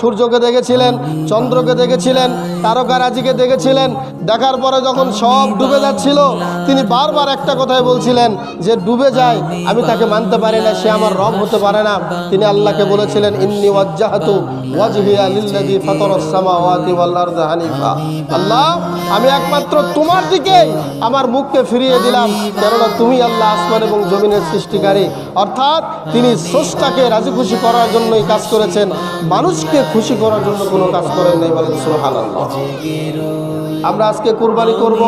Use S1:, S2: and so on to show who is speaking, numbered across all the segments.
S1: সূর্যকে দেখেছিলেন, চন্দ্রকে দেখেছিলেন, তারকারাজিকে দেখেছিলেন। দেখার পরে যখন সব ডুবে যাচ্ছিল, তিনি বারবার একটা কথাই বলছিলেন যে ডুবে যায় আমি তাকে মানতে পারি না, সে আমার রব হতে পারে না। তিনি আল্লাহকে বলেছিলেন ইন্নী ওয়াজ্জাহতু ওয়াজহিয়া লিল্লাযী ফাতারাস সামাওয়াতি ওয়াল আরদা হানিফা। আল্লাহ, আমি একমাত্র তোমার দিকেই আমার মুখকে ফিরিয়ে দিলাম, কেননা তুমি আল্লাহ আসমান এবং জমিনের সৃষ্টিকারী। অর্থাৎ তিনি স্রষ্টাকে রাজি খুশি করার জন্যই কাজ করেছেন, মানুষকে খুশি করার জন্য কোনো কাজ করেন নাই। বলেন সুবহানাল্লাহ। আমরা আজকে কুরবানি করব,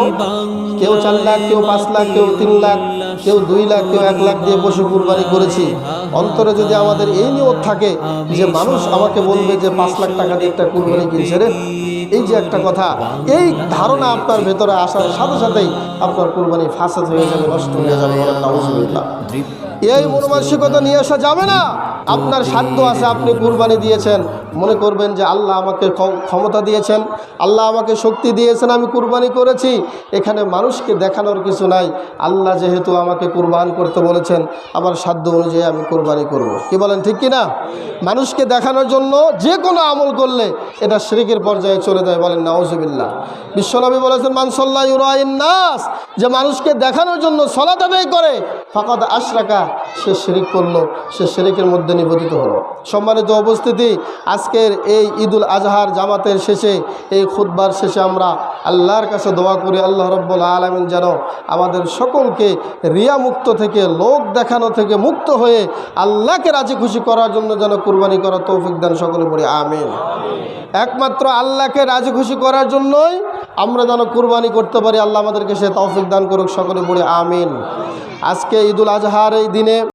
S1: কেউ 4 লাখ, কেউ 5 লাখ, কেউ 3 লাখ, কেউ 2 লাখ, কেউ 1 লাখ দিয়ে পশু কুরবানি করেছি। অন্তরে যদি আমাদের এই নিয়ত থাকে যে মানুষ আমাকে বলবে যে 5 লাখ টাকা দিয়ে একটা কুরবানি কিনছে রে, এই যে একটা কথা, এই ধারণা আপনার ভেতরে আসার সাথে সাথেই আপনার কুরবানি ফাসাদ হয়ে যাবে, নষ্ট হয়ে যাবে। নাউজুবিল্লাহ। এই মনোমানসিকতা নিয়ে আসা যাবে না। আপনার সাধ্য আছে, আপনি কুরবানি দিয়েছেন, মনে করবেন যে আল্লাহ আমাকে ক্ষমতা দিয়েছেন, আল্লাহ আমাকে শক্তি দিয়েছেন, আমি কুরবানি করেছি। এখানে মানুষকে দেখানোর কিছু নাই। আল্লাহ যেহেতু আমাকে কুরবান করতে বলেছেন, আমার সাধ্য অনুযায়ী আমি কুরবানি করব। কি বলেন, ঠিক কিনা? মানুষকে দেখানোর জন্য যে কোনো আমল করলে এটা শিরকের পর্যায়ে চলে যায়। বলেন নাউজুবিল্লাহ। বিশ্বনবী বলেছেন মান সাল্লা ইউরাইন নাস, যে মানুষকে দেখানোর জন্য সালাত আদায় করে ফাকাদ আশরাকা, সে শিরক করলো, সে শিরকের মধ্যে নিবদ্ধিত হলো। সম্মানিত উপস্থিতি, আজকের এই ঈদুল আজহার জামাতের শেষে, এই খুতবার শেষে আমরা আল্লাহর কাছে দোয়া করি আল্লাহ রাব্বুল আলামিন যেন আমাদের সকলকে রিয়া মুক্ত থেকে, লোক দেখানো থেকে মুক্ত হয়ে আল্লাহকে রাজি খুশি করার জন্য যেন কুরবানি করার তৌফিক দেন। সকলে পড়ি আমিন। একমাত্র আল্লাহকে রাজি খুশি করার জন্যই আমরা যেন কুরবানি করতে পারি। আল্লাহ আমাদেরকে সে তৌফিক দান করুক। সকলে পড়ি আমিন। আজকে ঈদুল আজহার এই দিনে